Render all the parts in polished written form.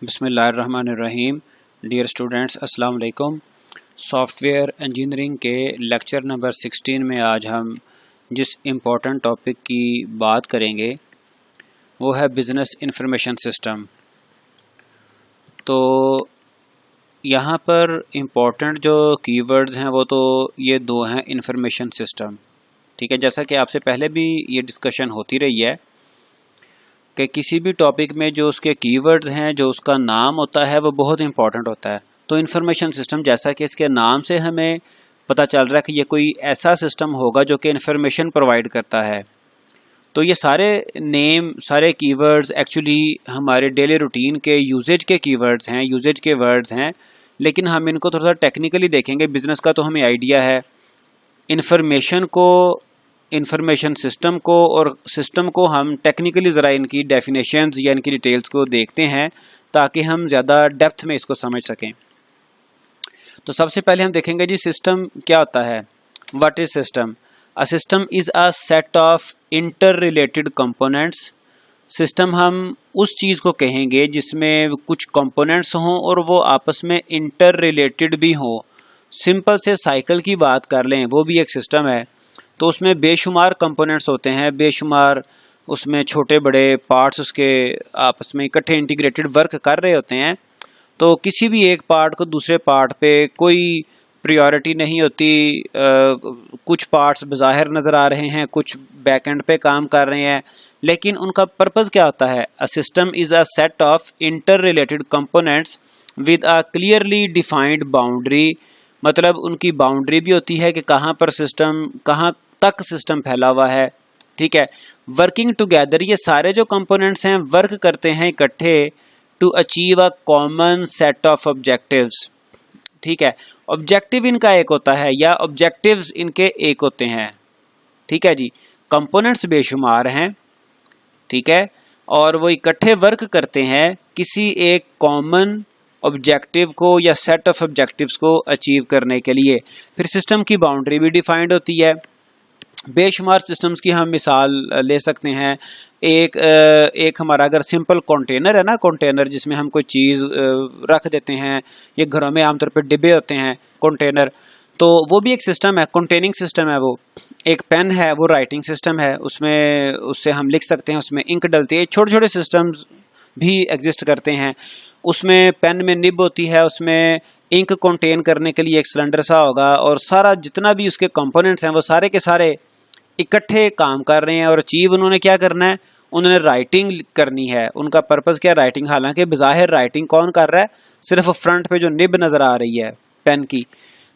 बिस्मिल्लाहिर्रहमानिर्रहीम। Dear students, अस्सलाम वालेकुम। सॉफ्टवेयर इंजीनियरिंग के लेक्चर नंबर 16 में आज हम जिस इम्पोर्टेंट टॉपिक की बात करेंगे वो है बिज़नेस इंफॉर्मेशन सिस्टम। तो यहाँ पर इम्पोर्टेंट जो कीवर्ड्स हैं वो तो ये दो हैं, इंफॉर्मेशन सिस्टम। ठीक है, जैसा कि आपसे पहले भी ये डिस्कशन होती रही है कि किसी भी टॉपिक में जो उसके कीवर्ड्स हैं, जो उसका नाम होता है वो बहुत इंपॉर्टेंट होता है। तो इंफॉर्मेशन सिस्टम, जैसा कि इसके नाम से हमें पता चल रहा है कि ये कोई ऐसा सिस्टम होगा जो कि इंफॉर्मेशन प्रोवाइड करता है। तो ये सारे नेम, सारे कीवर्ड्स एक्चुअली हमारे डेली रूटीन के यूजेज के कीवर्ड्स हैं, यूजेज के वर्ड्स हैं, लेकिन हम इनको थोड़ा सा टेक्निकली देखेंगे। बिजनेस का तो हमें आइडिया है, इंफॉर्मेशन को, इंफॉर्मेशन सिस्टम को और सिस्टम को हम टेक्निकली ज़रा इनकी डेफिनेशंस या इनकी डिटेल्स को देखते हैं ताकि हम ज़्यादा डेप्थ में इसको समझ सकें। तो सबसे पहले हम देखेंगे जी सिस्टम क्या होता है। What is system? A system is a set of inter related components. System हम उस चीज़ को कहेंगे जिसमें कुछ कंपोनेंट्स हों और वो आपस में इंटर रिलेटेड भी हों। सिंपल से साइकिल की बात कर लें, वो भी एक सिस्टम है। तो उसमें बेशुमार कंपोनेंट्स होते हैं, बेशुमार उसमें छोटे बड़े पार्ट्स उसके आपस में इकट्ठे इंटीग्रेटेड वर्क कर रहे होते हैं। तो किसी भी एक पार्ट को दूसरे पार्ट पे कोई प्रायोरिटी नहीं होती। कुछ पार्ट्स बज़ाहिर नज़र आ रहे हैं, कुछ बैकएंड पे काम कर रहे हैं, लेकिन उनका पर्पज़ क्या होता है? A system is a set of inter related components with a clearly defined boundary. मतलब उनकी बाउंड्री भी होती है कि कहाँ पर सिस्टम, कहाँ तक सिस्टम फैला हुआ है। ठीक है, वर्किंग टुगेदर, ये सारे जो कंपोनेंट्स हैं वर्क करते हैं इकट्ठे to achieve a common set of objectives. ठीक है, ऑब्जेक्टिव इनका एक होता है या ऑब्जेक्टिव्स इनके एक होते हैं। ठीक है जी, कंपोनेंट्स बेशुमार हैं, ठीक है, और वो इकट्ठे वर्क करते हैं किसी एक कॉमन ऑब्जेक्टिव को या सेट ऑफ ऑब्जेक्टिव्स को अचीव करने के लिए। फिर सिस्टम की बाउंड्री भी डिफाइंड होती है। बेशुमार सिस्टम्स की हम मिसाल ले सकते हैं। एक हमारा अगर सिंपल कंटेनर है ना, कंटेनर जिसमें हम कोई चीज़ रख देते हैं, ये घरों में आमतौर पर डिब्बे होते हैं कंटेनर, तो वो भी एक सिस्टम है, कंटेनिंग सिस्टम है वो। एक पेन है, वो राइटिंग सिस्टम है, उसमें उससे हम लिख सकते हैं, उसमें इंक डलती है। छोटे छोटे सिस्टम्स भी एग्जिस्ट करते हैं। उसमें पेन में निब होती है, उसमें इंक कंटेन करने के लिए एक सिलेंडर सा होगा, और सारा जितना भी उसके कंपोनेंट्स हैं वो सारे के सारे इकट्ठे काम कर रहे हैं और अचीव उन्होंने क्या करना है? उन्होंने राइटिंग करनी है। उनका पर्पस क्या? राइटिंग। हालांकि बज़ाहिर राइटिंग कौन कर रहा है? सिर्फ फ्रंट पे जो निब नज़र आ रही है पेन की,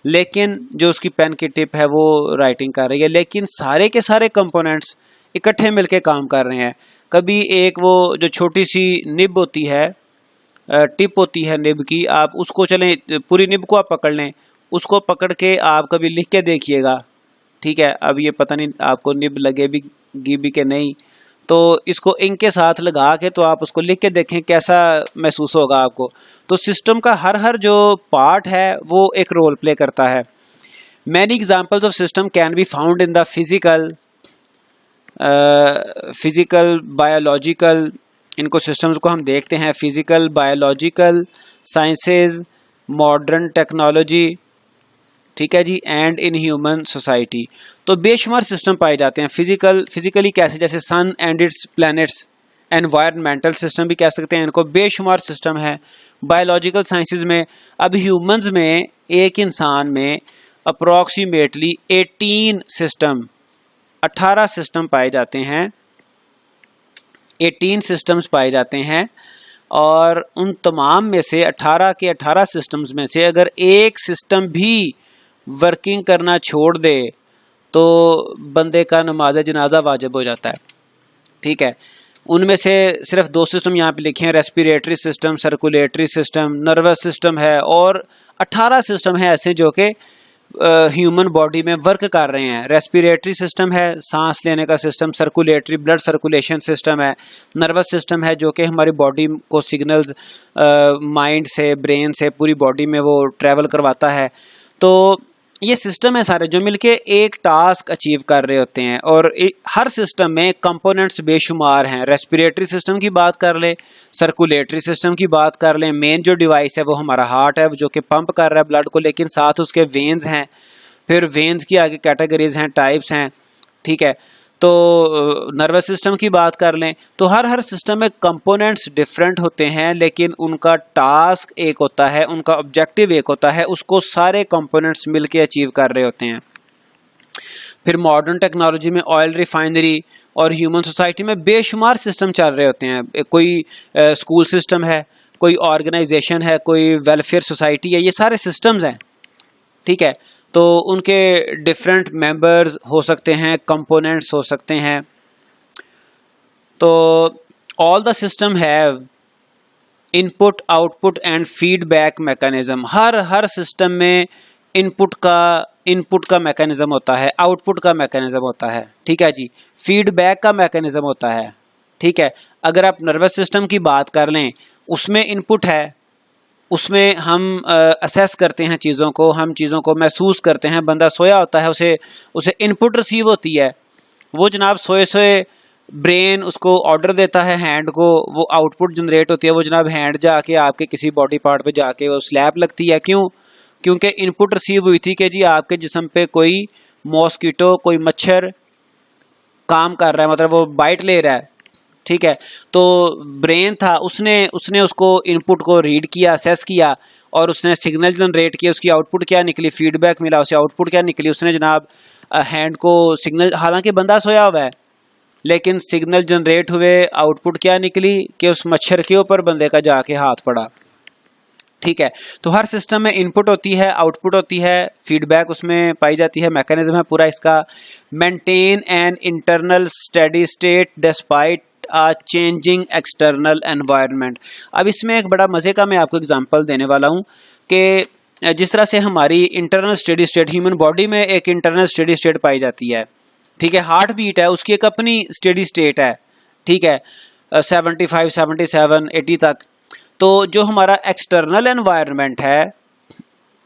लेकिन जो उसकी पेन की टिप है वो राइटिंग कर रही है। लेकिन सारे के सारे कंपोनेंट्स इकट्ठे मिलके काम कर रहे हैं। कभी एक वो जो छोटी सी निब होती है, टिप होती है निब की, आप उसको चलें, पूरी निब को आप पकड़ लें, उसको पकड़ के आप कभी लिख के देखिएगा। ठीक है, अब ये पता नहीं आपको निब लगेगी भी कि नहीं, तो इसको इंक के साथ लगा के तो आप उसको लिख के देखें कैसा महसूस होगा आपको। तो सिस्टम का हर जो पार्ट है वो एक रोल प्ले करता है। Many examples of system can be found in the physical biological, इनको सिस्टम्स को हम देखते हैं, physical, biological, sciences, modern technology, ठीक है जी, एंड इन ह्यूमन सोसाइटी। तो बेशुमार सिस्टम पाए जाते हैं। फिजिकली कैसे? जैसे sun and its planets, environmental system भी कह सकते हैं इनको, बेशुमार सिस्टम है। बायोलॉजिकल साइंसेज में, अब ह्यूमंस में, एक इंसान में अप्रॉक्सीमेटली 18 सिस्टम पाए जाते हैं, 18 सिस्टम्स पाए जाते हैं। और उन तमाम में से 18 के 18 सिस्टम्स में से अगर एक सिस्टम भी वर्किंग करना छोड़ दे तो बंदे का नमाज जनाजा वाजिब हो जाता है। ठीक है, उनमें से सिर्फ 2 सिस्टम यहाँ पे लिखे हैं, respiratory system, circulatory system, nervous system है, और 18 सिस्टम है ऐसे जो कि ह्यूमन बॉडी में वर्क कर रहे हैं। रेस्पिरेटरी सिस्टम है, सांस लेने का system, circulatory blood circulation system है, नर्वस सिस्टम है जो कि हमारी बॉडी को सिग्नल्स माइंड से, ब्रेन से पूरी बॉडी में वो ट्रैवल करवाता है। तो ये सिस्टम है सारे जो मिलके एक टास्क अचीव कर रहे होते हैं, और हर सिस्टम में कंपोनेंट्स बेशुमार हैं। रेस्पिरेटरी सिस्टम की बात कर लें, सर्कुलेटरी सिस्टम की बात कर लें, मेन जो डिवाइस है वो हमारा हार्ट है जो कि पंप कर रहा है ब्लड को, लेकिन साथ उसके वेन्स हैं, फिर वेन्स की आगे कैटेगरीज हैं, टाइप्स हैं, ठीक है। तो नर्वस सिस्टम की बात कर लें तो हर सिस्टम में कंपोनेंट्स डिफरेंट होते हैं, लेकिन उनका टास्क एक होता है, उनका ऑब्जेक्टिव एक होता है, उसको सारे कंपोनेंट्स मिलके अचीव कर रहे होते हैं। फिर मॉडर्न टेक्नोलॉजी में ऑयल रिफाइनरी और ह्यूमन सोसाइटी में बेशुमार सिस्टम चल रहे होते हैं। कोई स्कूल सिस्टम है, कोई ऑर्गेनाइजेशन है, कोई वेलफेयर सोसाइटी है, ये सारे सिस्टम्स हैं, ठीक है। तो उनके डिफरेंट मेंबर्स हो सकते हैं, कंपोनेंट्स हो सकते हैं। तो all the system have input, output and feedback mechanism. Her system में इनपुट का मैकेनिज्म होता है, आउटपुट का मैकेनिज्म होता है, ठीक है जी। फीडबैक का मैकेनिज्म होता है, ठीक है। अगर आप नर्वस सिस्टम की बात कर लें, उसमें इनपुट है, उसमें हम असेस करते हैं चीज़ों को, हम चीज़ों को महसूस करते हैं। बंदा सोया होता है, उसे इनपुट रिसीव होती है, वो जनाब सोए ब्रेन उसको ऑर्डर देता है हैंड को, वो आउटपुट जनरेट होती है, वो जनाब हैंड जाके आपके किसी बॉडी पार्ट पे जाके वो स्लैप लगती है। क्यों? क्योंकि इनपुट रिसीव हुई थी कि जी आपके जिस्म पे कोई मॉस्किटो, कोई मच्छर काम कर रहा है, मतलब वो बाइट ले रहा है, ठीक है। तो ब्रेन था, उसने उसको इनपुट को रीड किया, असेस किया, और उसने सिग्नल जनरेट किया। उसकी आउटपुट क्या निकली, फीडबैक मिला, उसे आउटपुट क्या निकली, उसने जनाब हैंड को सिग्नल, हालांकि बंदा सोया हुआ है लेकिन सिग्नल जनरेट हुए, आउटपुट क्या निकली कि उस मच्छर के ऊपर बंदे का जाके हाथ पड़ा, ठीक है। तो हर सिस्टम में इनपुट होती है, आउटपुट होती है, फीडबैक उसमें पाई जाती है, मैकेनिज्म है पूरा इसका। Maintain an internal steady state despite changing external environment. अब इसमें एक बड़ा मजे का मैं आपको एग्जांपल देने वाला हूं कि जिस तरह से हमारी internal steady state, human body में एक इंटरनल स्टेडी स्टेट पाई जाती है, ठीक है। हार्ट बीट है, उसकी एक अपनी स्टेडी स्टेट है, ठीक है, 75, 77, 80 तक। तो जो हमारा एक्सटर्नल एनवायरनमेंट है,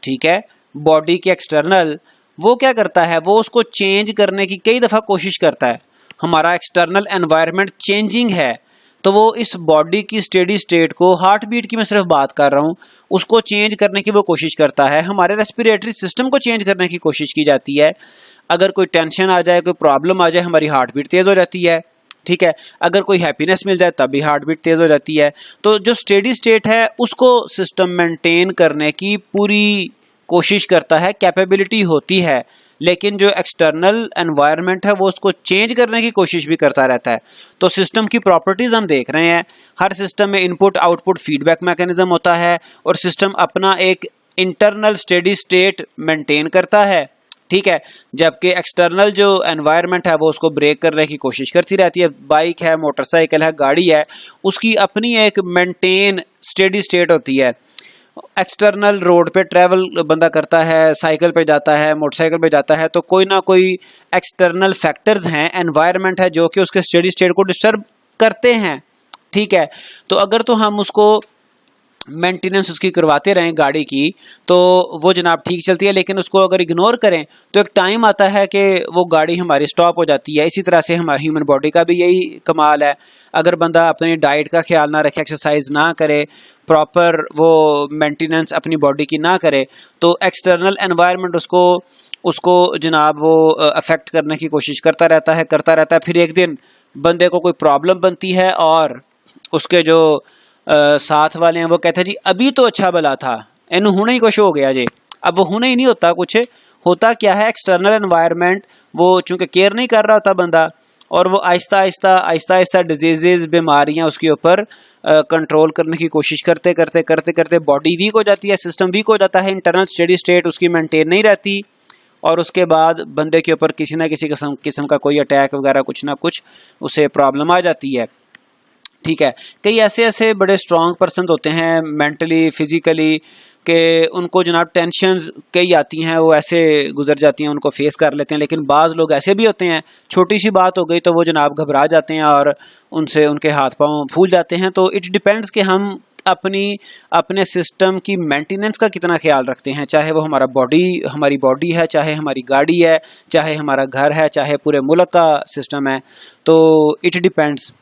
ठीक है, बॉडी के एक्सटर्नल, वो क्या करता है, वो उसको चेंज करने की कई दफा कोशिश करता है। हमारा एक्सटर्नल एनवायरनमेंट चेंजिंग है, तो वो इस बॉडी की स्टेडी स्टेट को, हार्ट बीट की मैं सिर्फ बात कर रहा हूं, उसको चेंज करने की वो कोशिश करता है। हमारे रेस्पिरेटरी सिस्टम को चेंज करने की कोशिश की जाती है। अगर कोई टेंशन आ जाए, कोई प्रॉब्लम आ जाए, हमारी हार्ट बीट तेज हो जाती है, ठीक है। अगर कोई हैप्पीनेस मिल जाए तब भी हार्ट बीट तेज हो जाती है। तो जो स्टेडी स्टेट है उसको सिस्टम मेंटेन करने की पूरी कोशिश करता है, कैपेबिलिटी होती है, लेकिन जो एक्सटर्नल एनवायरनमेंट है वो उसको चेंज करने की कोशिश भी करता रहता है। तो सिस्टम की प्रॉपर्टीज हम देख रहे हैं, हर सिस्टम में इनपुट, आउटपुट, फीडबैक मैकेनिज्म होता है, और सिस्टम अपना एक इंटरनल स्टेडी स्टेट मेंटेन करता है, ठीक है। जबकि एक्सटर्नल जो एनवायरनमेंट है वो उसको ब्रेक करने की कोशिश करती रहती है। बाइक है, मोटरसाइकिल है, गाड़ी है, उसकी अपनी एक मेंटेन स्टेडी स्टेट होती है। एक्सटर्नल रोड पे ट्रैवल बंदा करता है, साइकिल पे जाता है, मोटरसाइकिल पे जाता है, तो कोई ना कोई एक्सटर्नल फैक्टर्स हैं, एनवायरनमेंट है जो कि उसके स्टेडी स्टेट को डिस्टर्ब करते हैं, ठीक है। तो अगर तो हम उसको मेंटेनेंस उसकी करवाते रहें गाड़ी की, तो वो जनाब ठीक चलती है, लेकिन उसको अगर इग्नोर करें तो एक टाइम आता है कि वो गाड़ी हमारी स्टॉप हो जाती है। इसी तरह से हमारी ह्यूमन बॉडी का भी यही कमाल है। अगर बंदा अपनी डाइट का ख्याल ना रखे, एक्सरसाइज ना करे, प्रॉपर वो मेंटेनेंस अपनी बॉडी की ना करे, तो एक्सटर्नल एनवायरनमेंट उसको जनाब वो अफेक्ट करने की कोशिश करता रहता है। फिर एक दिन बंदे को कोई प्रॉब्लम बनती है और उसके जो साथ वाले हैं वो कहते हैं जी अभी तो अच्छा भला था, इन्हू हुणे ही कुछ हो गया जी। अब वो हुणे ही नहीं होता कुछ, होता क्या है, एक्सटर्नल एनवायरनमेंट वो चूंकि केयर नहीं कर रहा होता बंदा, और वो आहिस्ता आहिस्ता डिजीजेज, बीमारियां उसके ऊपर कंट्रोल करने की कोशिश करते बॉडी वीक हो जाती है, सिस्टम वीक हो जाता है, इंटरनल स्टेडी स्टेट उसकी मेंटेन नहीं रहती, और उसके बाद बंदे के ऊपर किसी ना किसी किस्म का कोई अटैक वगैरह कुछ ना कुछ उसे प्रॉब्लम आ जाती है, ठीक है। कई ऐसे बड़े स्ट्रॉन्ग पर्सन होते हैं मेंटली, फिजिकली, कि उनको जनाब टेंशन कई आती हैं, वो ऐसे गुजर जाती हैं, उनको फेस कर लेते हैं। लेकिन बाज़ लोग ऐसे भी होते हैं, छोटी सी बात हो गई तो वो जनाब घबरा जाते हैं और उनसे उनके हाथ पांव फूल जाते हैं। तो इट डिपेंड्स कि हम अपने सिस्टम की मेंटेनेंस का कितना ख्याल रखते हैं, चाहे वो हमारी बॉडी है, चाहे हमारी गाड़ी है, चाहे हमारा घर है, चाहे पूरे मुल्क का सिस्टम है, तो इट डिपेंड्स।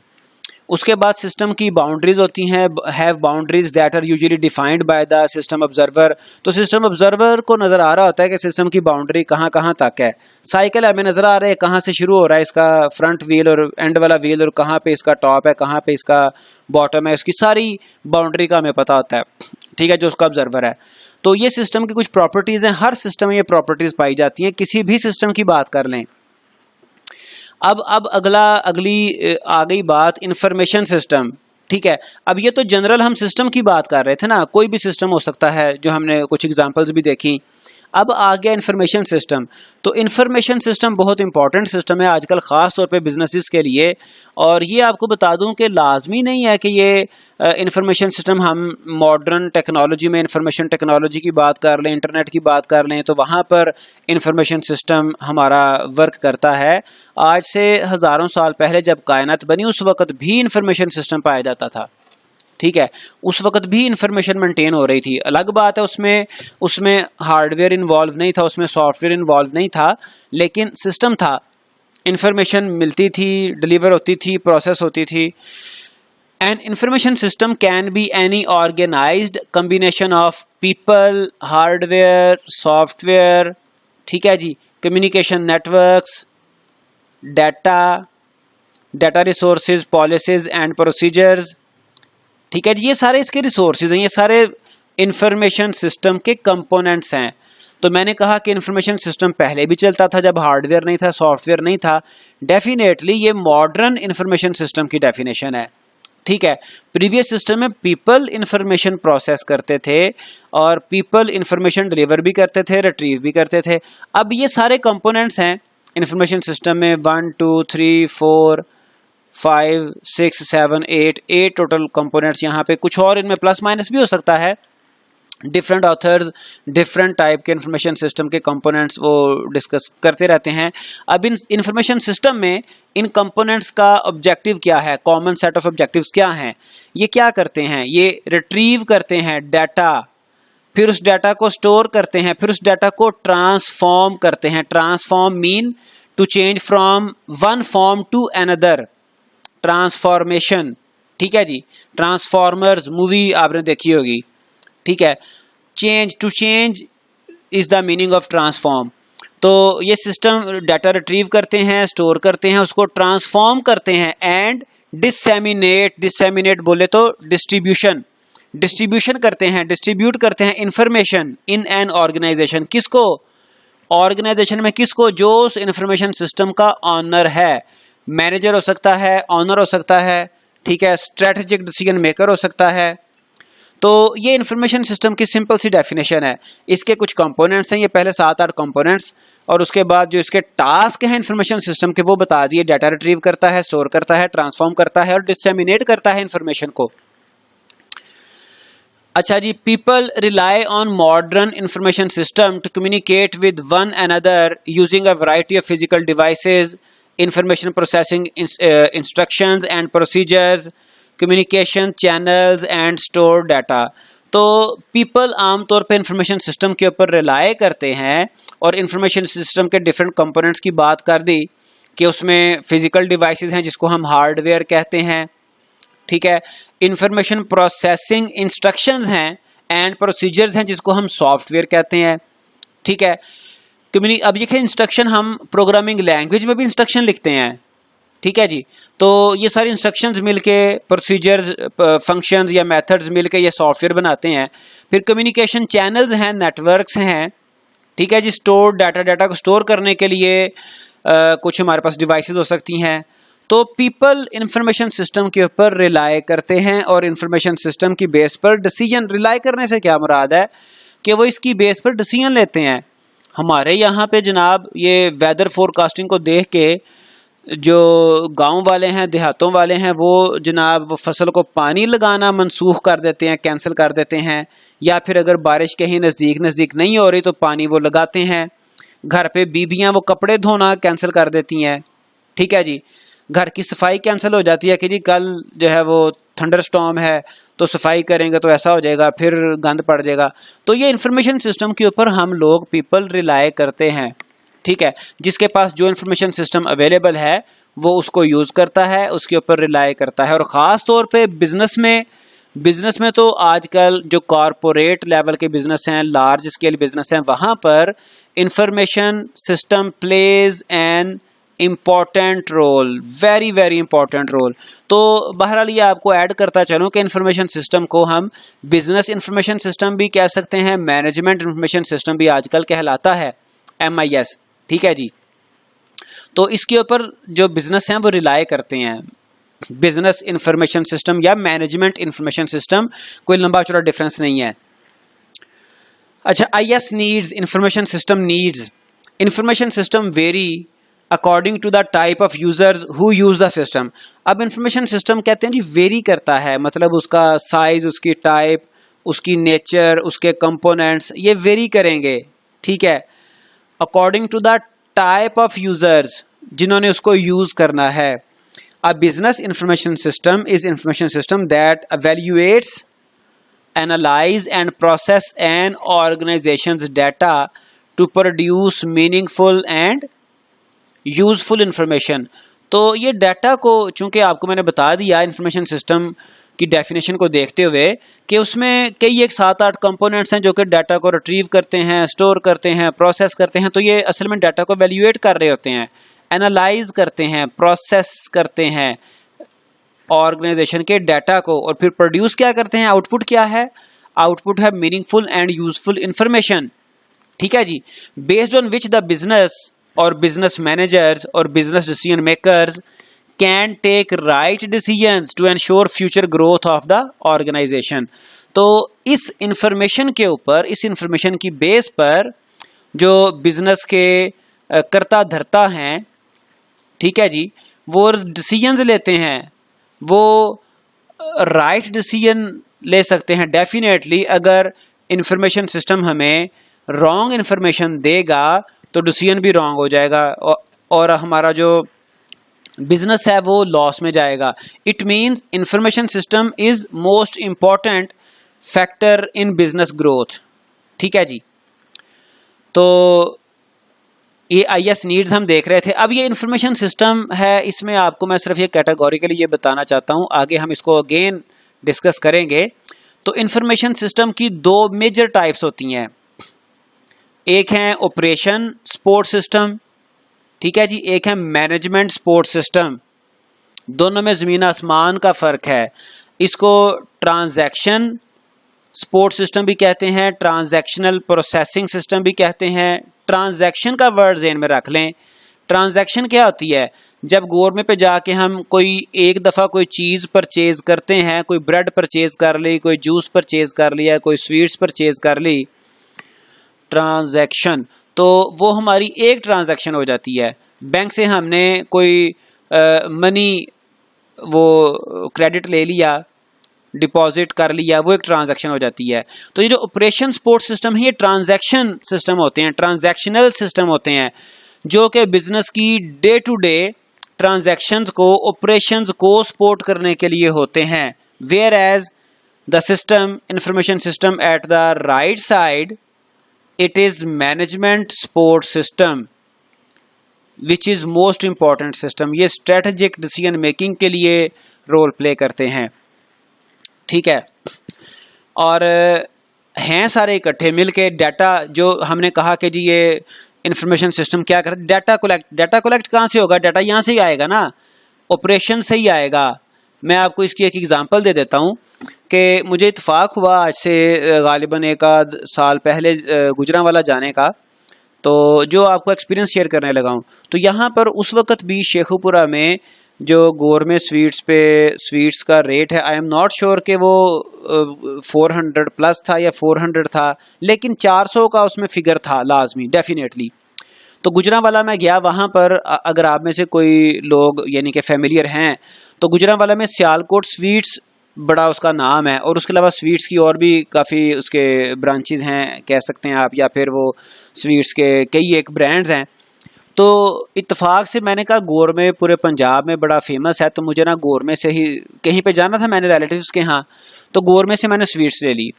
उसके बाद सिस्टम की बाउंड्रीज होती हैं, have boundaries that are usually defined by the system observer. तो सिस्टम ऑब्जर्वर को नज़र आ रहा होता है कि सिस्टम की बाउंड्री कहाँ कहाँ तक है। साइकिल हमें नज़र आ रहा है कहाँ से शुरू हो रहा है इसका फ्रंट व्हील और एंड वाला व्हील, और कहाँ पे इसका टॉप है, कहाँ पे इसका बॉटम है, उसकी सारी बाउंड्री का हमें पता होता है, ठीक है, जो उसका ऑब्जर्वर है। तो ये सिस्टम की कुछ प्रॉपर्टीज़ हैं, हर सिस्टम में ये प्रॉपर्टीज़ पाई जाती हैं। किसी भी सिस्टम की बात कर लें। अब अगली आ गई बात इंफॉर्मेशन सिस्टम, ठीक है। अब ये तो जनरल हम सिस्टम की बात कर रहे थे ना, कोई भी सिस्टम हो सकता है, जो हमने कुछ एग्जांपल्स भी देखी। अब आ गया इंफॉर्मेशन सिस्टम। तो इंफॉर्मेशन सिस्टम बहुत इंपॉर्टेंट सिस्टम है आजकल, ख़ास तौर पे बिजनेसेस के लिए। और ये आपको बता दूं कि लाजमी नहीं है कि ये इंफॉर्मेशन सिस्टम हम मॉडर्न टेक्नोलॉजी में इंफॉर्मेशन टेक्नोलॉजी की बात कर लें, इंटरनेट की बात कर लें, तो वहाँ पर इंफॉर्मेशन सिस्टम हमारा वर्क करता है। आज से हज़ारों साल पहले जब कायनात बनी, उस वक्त भी इंफॉर्मेशन सिस्टम पाया जाता था, ठीक है। उस वक्त भी इंफॉर्मेशन मेंटेन हो रही थी। अलग बात है उसमें हार्डवेयर इन्वॉल्व नहीं था, उसमें सॉफ्टवेयर इन्वॉल्व नहीं था, लेकिन सिस्टम था, इंफॉर्मेशन मिलती थी, डिलीवर होती थी, प्रोसेस होती थी। An information system can be any organised combination of people, hardware, software, ठीक है जी, communication networks, data resources, policies and procedures, ठीक है जी। ये सारे इसके रिसोर्सेज हैं, ये सारे इंफॉर्मेशन सिस्टम के कंपोनेंट्स हैं। तो मैंने कहा कि इंफॉर्मेशन सिस्टम पहले भी चलता था जब हार्डवेयर नहीं था, सॉफ्टवेयर नहीं था। डेफिनेटली ये मॉडर्न इंफॉर्मेशन सिस्टम की डेफिनेशन है, ठीक है। प्रीवियस सिस्टम में पीपल इंफॉर्मेशन प्रोसेस करते थे और पीपल इंफॉर्मेशन डिलीवर भी करते थे, रिट्रीव भी करते थे। अब ये सारे कंपोनेंट्स हैं इंफॉर्मेशन सिस्टम में, 1 2 3 4 5 6 7 8 टोटल कंपोनेंट्स यहाँ पे। कुछ और इनमें प्लस माइनस भी हो सकता है, डिफरेंट ऑथर्स डिफरेंट टाइप के इंफॉर्मेशन सिस्टम के कंपोनेंट्स वो डिस्कस करते रहते हैं। अब इन इंफॉर्मेशन सिस्टम में इन कंपोनेंट्स का ऑब्जेक्टिव क्या है, कॉमन सेट ऑफ ऑब्जेक्टिव्स क्या हैं। ये क्या करते हैं, ये रिट्रीव करते हैं डाटा, फिर उस डाटा को स्टोर करते हैं, फिर उस डाटा को ट्रांसफॉर्म करते हैं। Transform mean to change from one form to another, transformation, ठीक है जी। ट्रांसफॉर्मर्स मूवी आपने देखी होगी, ठीक है। Change, to change is the meaning of transform. तो ये सिस्टम डाटा रिट्रीव करते हैं, स्टोर करते हैं, उसको ट्रांसफॉर्म करते हैं एंड डिससेमिनेट बोले तो डिस्ट्रीब्यूशन करते हैं, डिस्ट्रीब्यूट करते हैं इंफॉर्मेशन इन एन ऑर्गेनाइजेशन। किसको, ऑर्गेनाइजेशन में किसको, जो उस इंफॉर्मेशन सिस्टम का ऑनर है। मैनेजर हो सकता है, ऑनर हो सकता है, ठीक है, स्ट्रेटेजिक डिसीजन मेकर हो सकता है। तो ये इंफॉर्मेशन सिस्टम की सिंपल सी डेफिनेशन है। इसके कुछ कंपोनेंट्स हैं, ये पहले 7-8 कंपोनेंट्स, और उसके बाद जो इसके टास्क हैं इंफॉर्मेशन सिस्टम के वो बता दिए। डाटा रिट्रीव करता है, स्टोर करता है, ट्रांसफॉर्म करता है और डिसेमिनेट करता है इंफॉर्मेशन को। अच्छा जी, people rely on modern information system to communicate with one another using a variety of physical devices, information processing instructions and procedures, communication channels and store data। तो पीपल आमतौर पे इंफॉर्मेशन सिस्टम के ऊपर rely करते हैं, और information system के different components की बात कर दी कि उसमें फिजिकल डिवाइसेस हैं जिसको हम हार्डवेयर कहते हैं, ठीक है। इंफॉर्मेशन प्रोसेसिंग इंस्ट्रक्शंस हैं एंड प्रोसीजर्स हैं जिसको हम सॉफ्टवेयर कहते हैं, ठीक है। अब ये इंस्ट्रक्शन हम प्रोग्रामिंग लैंग्वेज में भी इंस्ट्रक्शन लिखते हैं, ठीक है जी। तो ये सारी इंस्ट्रक्शंस मिलके, प्रोसीजर्स, फंक्शंस या मेथड्स मिलके ये सॉफ्टवेयर बनाते हैं। फिर कम्युनिकेशन चैनल्स हैं, नेटवर्क्स हैं, ठीक है जी। स्टोर डाटा को स्टोर करने के लिए कुछ हमारे पास डिवाइसेस हो सकती हैं। तो पीपल इंफॉर्मेशन सिस्टम के ऊपर रिलाय करते हैं, और इंफॉर्मेशन सिस्टम की बेस पर डिसीजन, रिलाय करने से क्या मुराद है कि वो इसकी बेस पर डिसीजन लेते हैं। हमारे यहाँ पे जनाब ये वेदर फोरकास्टिंग को देख के जो गांव वाले हैं, देहातों वाले हैं, वो जनाब वो फसल को पानी लगाना मनसूख कर देते हैं, कैंसिल कर देते हैं, या फिर अगर बारिश कहीं नज़दीक नहीं हो रही तो पानी वो लगाते हैं। घर पे बीबियाँ वो कपड़े धोना कैंसिल कर देती हैं, ठीक है जी। घर की सफाई कैंसिल हो जाती है कि जी कल जो है वो थंडर स्टॉर्म है तो सफाई करेंगे तो ऐसा हो जाएगा, फिर गंद पड़ जाएगा। तो ये इंफॉर्मेशन सिस्टम के ऊपर हम लोग पीपल रिलाई करते हैं, ठीक है। जिसके पास जो इंफॉर्मेशन सिस्टम अवेलेबल है वो उसको यूज करता है, उसके ऊपर रिलाई करता है। और खास तौर पे बिजनेस में तो आजकल जो कॉरपोरेट लेवल के बिजनेस हैं, लार्ज स्केल बिजनेस हैं, वहां पर information system plays an important role, very very important role. तो बहरहाल ये आपको ऐड करता चलूं कि इंफॉर्मेशन सिस्टम को हम बिजनेस इंफॉर्मेशन सिस्टम भी कह सकते हैं, मैनेजमेंट इंफॉर्मेशन सिस्टम भी आजकल कहलाता है, MIS, ठीक है जी। तो इसके ऊपर जो बिजनेस हैं वो रिलाई करते हैं, बिजनेस इंफॉर्मेशन सिस्टम या मैनेजमेंट इंफॉर्मेशन सिस्टम, कोई लंबा चौड़ा डिफरेंस नहीं है। अच्छा, IS needs, information system needs. Information system vary according to the type of users who use the system. अब इंफॉर्मेशन सिस्टम कहते हैं जी वेरी करता है, मतलब उसका साइज, उसकी टाइप, उसकी नेचर, उसके कंपोनेंट्स, ये वेरी करेंगे, ठीक है, according to the type of users जिन्होंने उसको यूज करना है। A business information system is information system that evaluates, analyze and process an organization's data to produce meaningful and useful information। तो ये डाटा को, चूंकि आपको मैंने बता दिया इंफॉर्मेशन सिस्टम की डेफिनेशन को देखते हुए कि उसमें कई एक 7-8 कंपोनेंट्स हैं जो कि डाटा को रिट्रीव करते हैं, स्टोर करते हैं, प्रोसेस करते हैं। तो ये असल में डाटा को वैल्यूएट कर रहे होते हैं, एनालाइज करते हैं, प्रोसेस करते हैं ऑर्गेनाइजेशन के डाटा को, और फिर प्रोड्यूस क्या करते हैं, आउटपुट क्या है, आउटपुट है मीनिंगफुल एंड यूजफुल इंफॉर्मेशन, ठीक है जी। Based on which the business और बिजनेस मैनेजर्स और business decision makers can take right decisions to ensure future growth of the organisation. तो इस इंफॉर्मेशन के ऊपर, इस इंफॉर्मेशन की बेस पर जो बिजनेस के कर्ता धर्ता हैं, ठीक है जी, वो डिसीजंस लेते हैं, वो राइट डिसीजन ले सकते हैं डेफिनेटली। अगर इंफॉर्मेशन सिस्टम हमें रॉन्ग इंफॉर्मेशन देगा तो डिसीजन भी रॉन्ग हो जाएगा और हमारा जो बिजनेस है वो लॉस में जाएगा। It means information system is most important factor in business growth, ठीक है जी। तो ये IS नीड्स हम देख रहे थे। अब ये इंफॉर्मेशन सिस्टम है, इसमें आपको मैं सिर्फ ये कैटेगोरिकली ये बताना चाहता हूँ, आगे हम इसको अगेन डिस्कस करेंगे। तो इंफॉर्मेशन सिस्टम की 2 मेजर टाइप्स होती हैं, एक है ऑपरेशन सपोर्ट सिस्टम, ठीक है जी, एक है मैनेजमेंट सपोर्ट सिस्टम। दोनों में ज़मीन आसमान का फ़र्क है। इसको ट्रांजैक्शन सपोर्ट सिस्टम भी कहते हैं, ट्रांजैक्शनल प्रोसेसिंग सिस्टम भी कहते हैं। ट्रांजैक्शन का वर्ड ज़हन में रख लें। ट्रांजैक्शन क्या होती है, जब गवर्नमेंट पे जाके हम कोई एक दफ़ा कोई चीज़ परचेज करते हैं, कोई ब्रेड परचेज कर ली, कोई जूस परचेज कर लिया, कोई स्वीट्स परचेज कर ली, ट्रांजैक्शन, तो वो हमारी एक ट्रांजैक्शन हो जाती है। बैंक से हमने कोई मनी वो क्रेडिट ले लिया, डिपॉजिट कर लिया, वो एक ट्रांजैक्शन हो जाती है। तो ये जो ऑपरेशन सपोर्ट सिस्टम है ये ट्रांजैक्शन सिस्टम होते हैं, ट्रांजैक्शनल सिस्टम होते हैं, जो कि बिजनेस की डे टू डे ट्रांजैक्शंस को, ऑपरेशंस को सपोर्ट करने के लिए होते हैं। Whereas the system, information system at the right side, it is management support system which is most important system. ये स्ट्रेटेजिक डिसीजन मेकिंग के लिए रोल प्ले करते हैं, ठीक है। और हैं सारे इकट्ठे मिलके डाटा, जो हमने कहा कि जी ये इंफॉर्मेशन सिस्टम क्या करे, डाटा कलेक्ट कहाँ से होगा, डाटा यहाँ से ही आएगा ना, ऑपरेशन से ही आएगा। मैं आपको इसकी एक एग्जांपल दे देता हूँ कि मुझे इत्तेफाक हुआ आज से गालिबन 1 साल पहले गुजरांवाला जाने का, तो जो आपको एक्सपीरियंस शेयर करने लगा हूँ। तो यहाँ पर उस वक़्त भी शेखुपुरा में जो गवर्नमेंट स्वीट्स का रेट है, आई एम नॉट श्योर कि वो 400 प्लस था या 400 था, लेकिन 400 का उसमें फिगर था लाजमी, डेफिनेटली। तो गुजरांवाला में गया, वहाँ पर अगर आप में से कोई लोग यानी कि फेमिलियर हैं तो गुजरांवाला में सियालकोट स्वीट्स बड़ा उसका नाम है, और उसके अलावा स्वीट्स की और भी काफ़ी उसके ब्रांचेज हैं कह सकते हैं आप, या फिर वो स्वीट्स के कई एक ब्रांड्स हैं। तो इत्तेफाक से मैंने कहा गोरमे पूरे पंजाब में बड़ा फेमस है, तो मुझे ना गोरमे से ही कहीं पे जाना था मैंने रिलेटिव्स के यहाँ, तो गोरमे से मैंने स्वीट्स ले ली।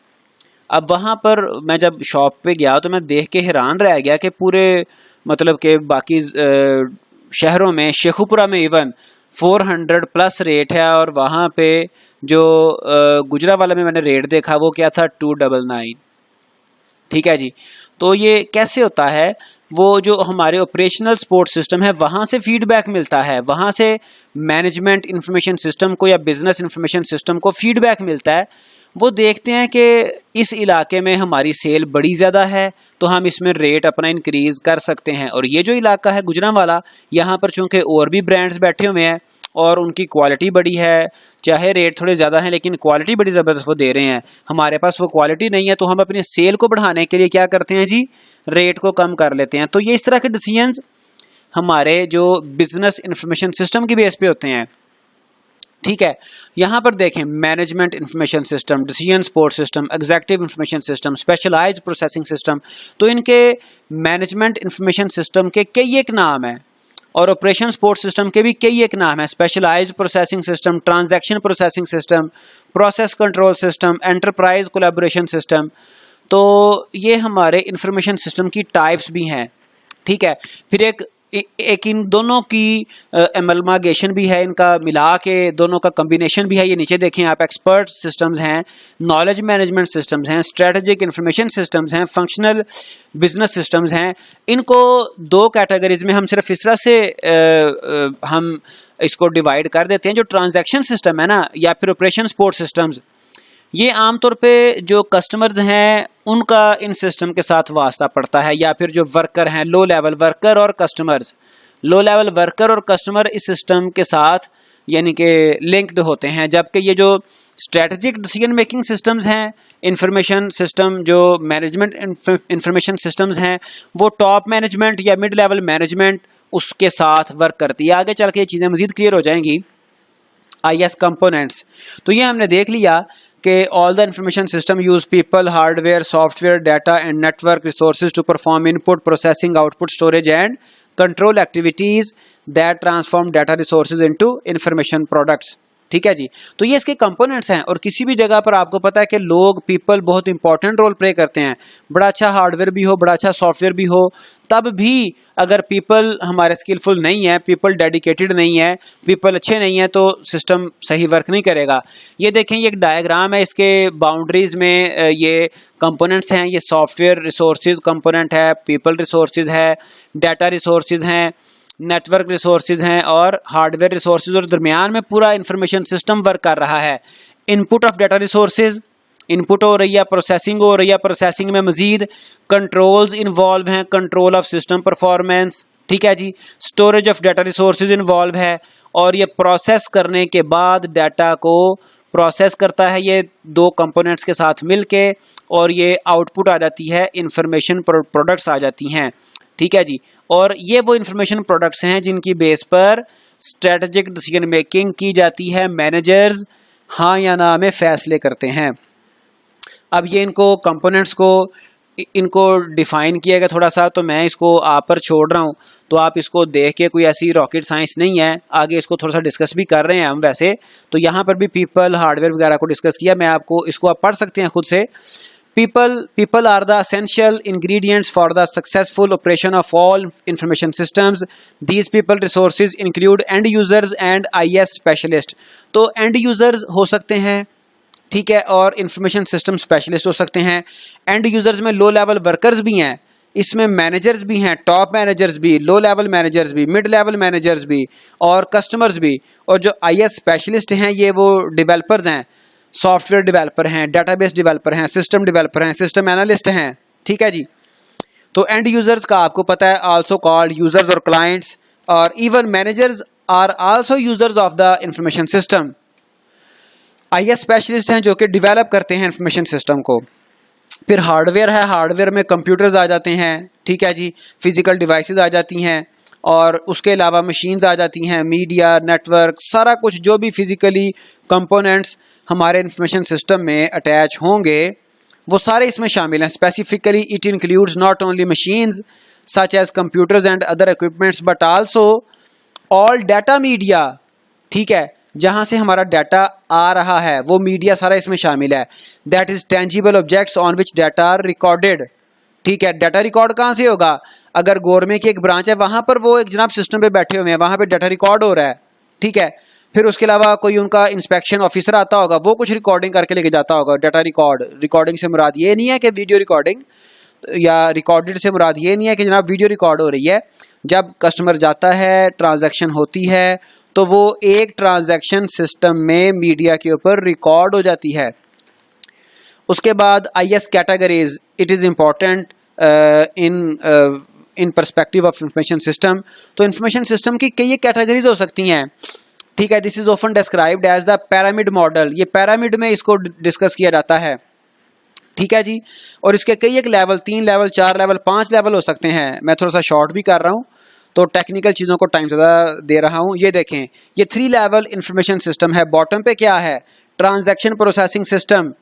अब वहाँ पर मैं जब शॉप पे गया तो मैं देख के हैरान रह गया कि पूरे मतलब के बाकी शहरों में, शेखुपुरा में इवन 400 प्लस रेट है, और वहाँ पे जो गुजरावाला में मैंने रेट देखा वो क्या था 299। ठीक है जी। तो ये कैसे होता है, वो जो हमारे ऑपरेशनल सपोर्ट सिस्टम है वहाँ से फीडबैक मिलता है, वहाँ से मैनेजमेंट इंफॉर्मेशन सिस्टम को या बिजनेस इंफॉर्मेशन सिस्टम को फीडबैक मिलता है। वो देखते हैं कि इस इलाके में हमारी सेल बड़ी ज़्यादा है तो हम इसमें रेट अपना इंक्रीज़ कर सकते हैं। और ये जो इलाका है गुजरांवाला, यहाँ पर चूँकि और भी ब्रांड्स बैठे हुए हैं और उनकी क्वालिटी बड़ी है, चाहे रेट थोड़े ज़्यादा हैं लेकिन क्वालिटी बड़ी ज़बरदस्त वो दे रहे हैं, हमारे पास वो क्वालिटी नहीं है, तो हम अपनी सेल को बढ़ाने के लिए क्या करते हैं जी, रेट को कम कर लेते हैं। तो ये इस तरह के डिसीजंस हमारे जो बिजनेस इंफॉर्मेशन सिस्टम की बेस पे होते हैं। ठीक है, यहाँ पर देखें management information system, decision support system, executive information system, specialised processing system. तो इनके मैनेजमेंट इंफॉर्मेशन सिस्टम के कई एक नाम है और ऑपरेशन सपोर्ट सिस्टम के भी कई एक नाम है। Specialised processing system, transaction processing system, process control system, enterprise collaboration system. तो ये हमारे इंफॉर्मेशन सिस्टम की टाइप्स भी हैं। ठीक है, फिर एक इन दोनों की एमलमागेशन भी है, इनका मिला के दोनों का कम्बिनेशन भी है। ये नीचे देखें आप, एक्सपर्ट सिस्टम्स हैं, नॉलेज मैनेजमेंट सिस्टम्स हैं, स्ट्रेटेजिक इंफॉर्मेशन सिस्टम्स हैं, फंक्शनल बिजनेस सिस्टम्स हैं। इनको दो कैटेगरीज में हम सिर्फ इस तरह से हम इसको डिवाइड कर देते हैं। जो ट्रांजैक्शन सिस्टम है ना, या फिर ऑपरेशन सपोर्ट सिस्टम्स, ये आमतौर पे जो कस्टमर्स हैं उनका इन सिस्टम के साथ वास्ता पड़ता है, या फिर जो वर्कर हैं, लो लेवल वर्कर और कस्टमर्स, लो लेवल वर्कर और कस्टमर इस सिस्टम के साथ यानी कि लिंक्ड होते हैं। जबकि ये जो स्ट्रेटजिक डिसीजन मेकिंग सिस्टम्स हैं, इंफॉर्मेशन सिस्टम, जो मैनेजमेंट इंफॉर्मेशन सिस्टम्स हैं, वो टॉप मैनेजमेंट या मिड लेवल मैनेजमेंट उसके साथ वर्क करती है। आगे चल के ये चीज़ें मज़ीद क्लियर हो जाएंगी। IS कंपोनेंट्स, तो ये हमने देख लिया कि all the information system use people, hardware, software, data and network resources to perform input, processing, output, storage and control activities that transform data resources into information products। ठीक है जी। तो ये इसके कंपोनेंट्स हैं, और किसी भी जगह पर आपको पता है कि लोग, पीपल बहुत इंपॉर्टेंट रोल प्ले करते हैं। बड़ा अच्छा हार्डवेयर भी हो, बड़ा अच्छा सॉफ्टवेयर भी हो, तब भी अगर पीपल हमारे स्किलफुल नहीं है, पीपल डेडिकेटेड नहीं है, पीपल अच्छे नहीं है, तो सिस्टम सही वर्क नहीं करेगा। ये देखें, ये एक डायग्राम है, इसके बाउंड्रीज में ये कंपोनेंट्स हैं। ये सॉफ्टवेयर रिसोर्सेज कंपोनेंट है, पीपल रिसोर्सेज है, डाटा रिसोर्सेज हैं, नेटवर्क रिसोर्सेज हैं और हार्डवेयर रिसोर्सेज, और दरमियान में पूरा इंफॉर्मेशन सिस्टम वर्क कर रहा है। Input of data resources, input हो रही है, प्रोसेसिंग हो रही है, प्रोसेसिंग में मजीद कंट्रोल्स इन्वॉल्व हैं, कंट्रोल ऑफ सिस्टम परफॉर्मेंस। ठीक है जी। Storage of data resources involve है, और ये प्रोसेस करने के बाद डाटा को प्रोसेस करता है ये दो कंपोनेंट्स के साथ मिलके, और ये आउटपुट आ जाती है, इंफॉर्मेशन प्रोडक्ट्स आ जाती हैं। ठीक है जी। और ये वो इंफॉर्मेशन प्रोडक्ट्स हैं जिनकी बेस पर स्ट्रेटेजिक डिसीजन मेकिंग की जाती है, मैनेजर्स हाँ या ना में फैसले करते हैं। अब ये इनको कंपोनेंट्स को इनको डिफाइन किया गया थोड़ा सा, तो मैं इसको आप पर छोड़ रहा हूँ, तो आप इसको देख के, कोई ऐसी रॉकेट साइंस नहीं है, आगे इसको थोड़ा सा डिस्कस भी कर रहे हैं हम वैसे। तो यहाँ पर भी पीपल, हार्डवेयर वगैरह को डिस्कस किया, मैं आपको इसको आप पढ़ सकते हैं खुद से। People are the essential ingredients for the successful operation of all information systems. These people resources include end users and IS specialist. तो end users हो सकते हैं, ठीक है, और इंफॉर्मेशन सिस्टम स्पेशलिस्ट हो सकते हैं। एंड यूजर्स में लो लेवल वर्कर्स भी हैं, इसमें मैनेजर्स भी हैं, टॉप मैनेजर्स भी, लो लेवल मैनेजर्स भी, मिड लेवल मैनेजर्स भी, और कस्टमर्स भी। और जो IS स्पेशलिस्ट हैं ये वो डेवलपर्स हैं, सॉफ्टवेयर डेवलपर हैं, डाटाबेस डेवलपर हैं, सिस्टम डेवलपर हैं, सिस्टम एनालिस्ट हैं। ठीक है जी। तो एंड यूजर्स का आपको पता है, आल्सो कॉल्ड यूजर्स और क्लाइंट्स, और even managers are also users of the information system. IS specialist हैं जो कि डेवलप करते हैं इंफॉर्मेशन सिस्टम को। फिर हार्डवेयर है, हार्डवेयर में कंप्यूटर्स आ जाते हैं, ठीक है जी, फिजिकल डिवाइसेस आ जाती हैं, और उसके अलावा मशीन्स आ जाती हैं, मीडिया, नेटवर्क, सारा कुछ जो भी फिजिकली कंपोनेंट्स हमारे इंफॉर्मेशन सिस्टम में अटैच होंगे वो सारे इसमें शामिल हैं। Specifically it includes not only machines such as computers and other equipments, but also all data media, ठीक है, जहां से हमारा डाटा आ रहा है वो मीडिया सारा इसमें शामिल है। That is tangible objects on which data are recorded, ठीक है। डाटा रिकॉर्ड कहाँ से होगा? अगर गवर्नमेंट की एक ब्रांच है वहां पर वो एक जनाब सिस्टम पे बैठे हुए हैं, वहां पे डाटा रिकॉर्ड हो रहा है, ठीक है। फिर उसके अलावा कोई उनका इंस्पेक्शन ऑफिसर आता होगा, वो कुछ रिकॉर्डिंग करके लेके जाता होगा। डाटा रिकॉर्ड, रिकॉर्डिंग से मुराद ये नहीं है कि वीडियो रिकॉर्डिंग, या रिकॉर्डेड से मुराद ये नहीं है कि जनाब वीडियो रिकॉर्ड हो रही है। जब कस्टमर जाता है, ट्रांजैक्शन होती है, तो वो एक ट्रांजैक्शन सिस्टम में मीडिया के ऊपर रिकॉर्ड हो जाती है। उसके बाद IS categories, it is important in perspective of information system. तो इंफॉर्मेशन सिस्टम की कई कैटेगरीज हो सकती हैं, ठीक है। This is often described as the pyramid model, ये पिरामिड में इसको डिस्कस किया जाता है, ठीक है जी। और इसके कई एक लेवल, 3 लेवल, 4 लेवल, 5 लेवल हो सकते हैं। मैं थोड़ा सा शॉर्ट भी कर रहा हूँ तो टेक्निकल चीज़ों को टाइम ज़्यादा दे रहा हूँ। ये देखें, ये 3 लेवल इंफॉर्मेशन सिस्टम है। बॉटम पे क्या है? Transaction processing system,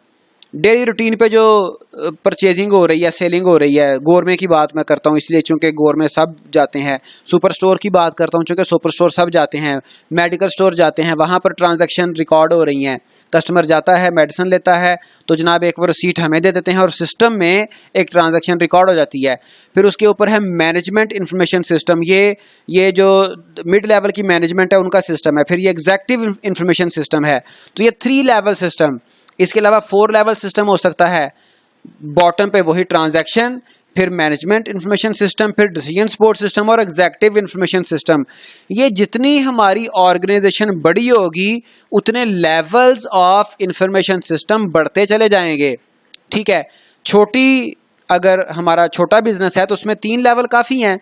daily routine पे जो परचेजिंग हो रही है, सेलिंग हो रही है। गवर्नमेंट की बात मैं करता हूँ इसलिए चूंकि गवर्नमेंट सब जाते हैं। सुपर स्टोर की बात करता हूँ चूंकि सुपर स्टोर सब जाते हैं। मेडिकल स्टोर जाते हैं, वहाँ पर ट्रांजैक्शन रिकॉर्ड हो रही हैं। कस्टमर जाता है, मेडिसिन लेता है, तो जनाब एक वो रसीट हमें दे देते हैं और सिस्टम में एक ट्रांजैक्शन रिकॉर्ड हो जाती है। फिर उसके ऊपर है मैनेजमेंट इंफॉर्मेशन सिस्टम, ये जो मिड लेवल की मैनेजमेंट है उनका सिस्टम है। फिर ये एग्जेक्टिव इंफॉर्मेशन सिस्टम है। तो ये 3 लेवल सिस्टम। इसके अलावा 4 लेवल सिस्टम हो सकता है। बॉटम पे वही ट्रांजैक्शन, फिर मैनेजमेंट इंफॉर्मेशन सिस्टम, फिर डिसीजन सपोर्ट सिस्टम और एग्जेक्टिव इंफॉर्मेशन सिस्टम। ये जितनी हमारी ऑर्गेनाइजेशन बड़ी होगी उतने लेवल्स ऑफ इंफॉर्मेशन सिस्टम बढ़ते चले जाएंगे, ठीक है। अगर हमारा छोटा बिजनेस है तो उसमें 3 लेवल काफ़ी हैं,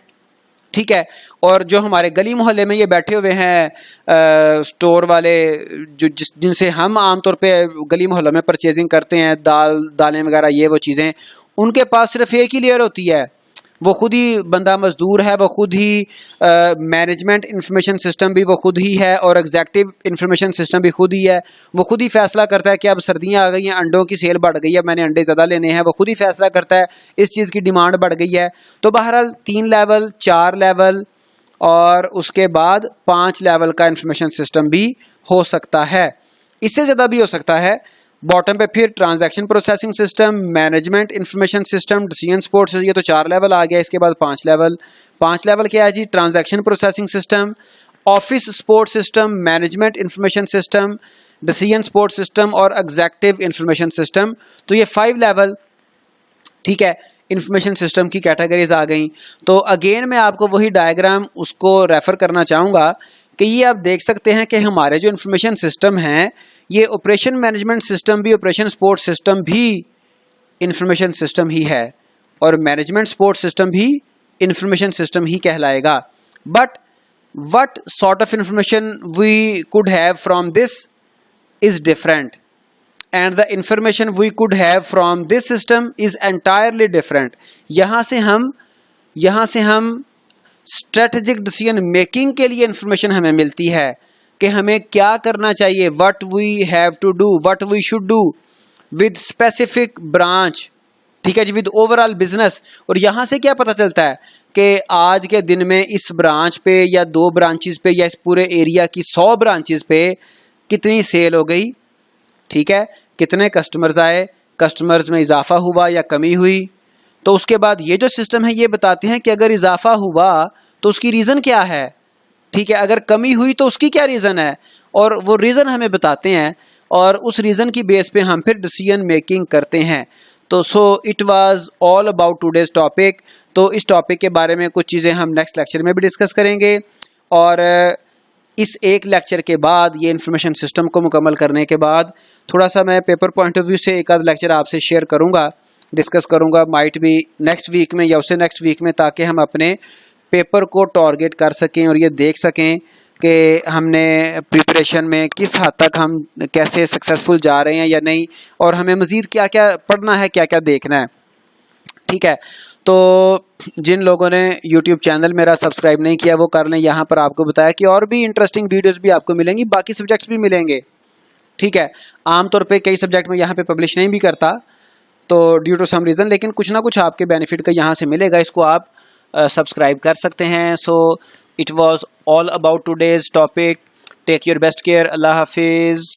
ठीक है। और जो हमारे गली मोहल्ले में ये बैठे हुए हैं स्टोर वाले, जिनसे हम आमतौर पे गली मोहल्लों में परचेजिंग करते हैं, दालें वगैरह, ये वो चीज़ें, उनके पास सिर्फ एक ही लेयर होती है। वो खुद ही बंदा मजदूर है, वो खुद ही मैनेजमेंट इंफॉर्मेशन सिस्टम भी वो खुद ही है और एग्जेक्टिव इंफॉर्मेशन सिस्टम भी खुद ही है। वो खुद ही फैसला करता है कि अब सर्दियां आ गई हैं, अंडों की सेल बढ़ गई है, मैंने अंडे ज़्यादा लेने हैं। वो खुद ही फैसला करता है, इस चीज़ की डिमांड बढ़ गई है। तो बहरहाल 3 लेवल, 4 लेवल और उसके बाद 5 लेवल का इंफॉर्मेशन सिस्टम भी हो सकता है। इससे ज़्यादा भी हो सकता है। बॉटम पे फिर transaction processing system, management information system, decision support, ये तो 4 लेवल आ गया। इसके बाद 5 लेवल। 5 लेवल क्या है जी? Transaction processing system, office support system, management information system, decision support system और एग्जेक्टिव इंफॉर्मेशन सिस्टम। तो ये 5 लेवल, ठीक है, इंफॉर्मेशन सिस्टम की कैटेगरीज आ गई। तो अगेन मैं आपको वही डायग्राम उसको रेफर करना चाहूँगा कि ये आप देख सकते हैं कि हमारे जो इंफॉर्मेशन सिस्टम हैं, ये ऑपरेशन मैनेजमेंट सिस्टम भी, ऑपरेशन सपोर्ट सिस्टम भी इंफॉर्मेशन सिस्टम ही है और मैनेजमेंट सपोर्ट सिस्टम भी इंफॉर्मेशन सिस्टम ही कहलाएगा। But what sort of information we could have from this is different and the information we could have from this system is entirely different. यहाँ से हम strategic decision making के लिए information हमें मिलती है कि हमें क्या करना चाहिए, what we have to do, what we should do with specific branch, ठीक है जी, विद ओवरऑल बिजनेस। और यहाँ से क्या पता चलता है कि आज के दिन में इस ब्रांच पे या 2 ब्रांचेस पे या इस पूरे एरिया की 100 ब्रांचेस पे कितनी सेल हो गई, ठीक है, कितने कस्टमर्स आए, कस्टमर्स में इजाफा हुआ या कमी हुई। तो उसके बाद ये जो सिस्टम है ये बताते हैं कि अगर इजाफा हुआ तो उसकी रीज़न क्या है, ठीक है, अगर कमी हुई तो उसकी क्या रीज़न है, और वो रीज़न हमें बताते हैं और उस रीज़न की बेस पे हम फिर डिसीजन मेकिंग करते हैं। तो सो it was all about today's topic. तो इस टॉपिक के बारे में कुछ चीज़ें हम नेक्स्ट लेक्चर में भी डिस्कस करेंगे और इस एक लेक्चर के बाद, ये इन्फॉर्मेशन सिस्टम को मुकम्मल करने के बाद, थोड़ा सा मैं पेपर पॉइंट ऑफ व्यू से एक आध लेक्चर आपसे शेयर करूँगा, डिस्कस करूँगा, माइट भी नेक्स्ट वीक में या उससे नेक्स्ट वीक में, ताकि हम अपने पेपर को टारगेट कर सकें और ये देख सकें कि हमने प्रिपरेशन में किस हद तक हम कैसे सक्सेसफुल जा रहे हैं या नहीं, और हमें मज़ीद क्या क्या पढ़ना है, क्या क्या देखना है, ठीक है। तो जिन लोगों ने YouTube चैनल मेरा सब्सक्राइब नहीं किया वो कर लें। यहाँ पर आपको बताया कि और भी इंटरेस्टिंग वीडियोस भी आपको मिलेंगी, बाकी सब्जेक्ट्स भी मिलेंगे, ठीक है। आमतौर पे कई सब्जेक्ट में यहाँ पे पब्लिश नहीं भी करता तो ड्यू टू सम रीज़न, लेकिन कुछ ना कुछ आपके बेनिफिट का यहाँ से मिलेगा। इसको आप सब्सक्राइब कर सकते हैं। So it was all about today's topic. Take your best care. अल्लाह हाफिज़।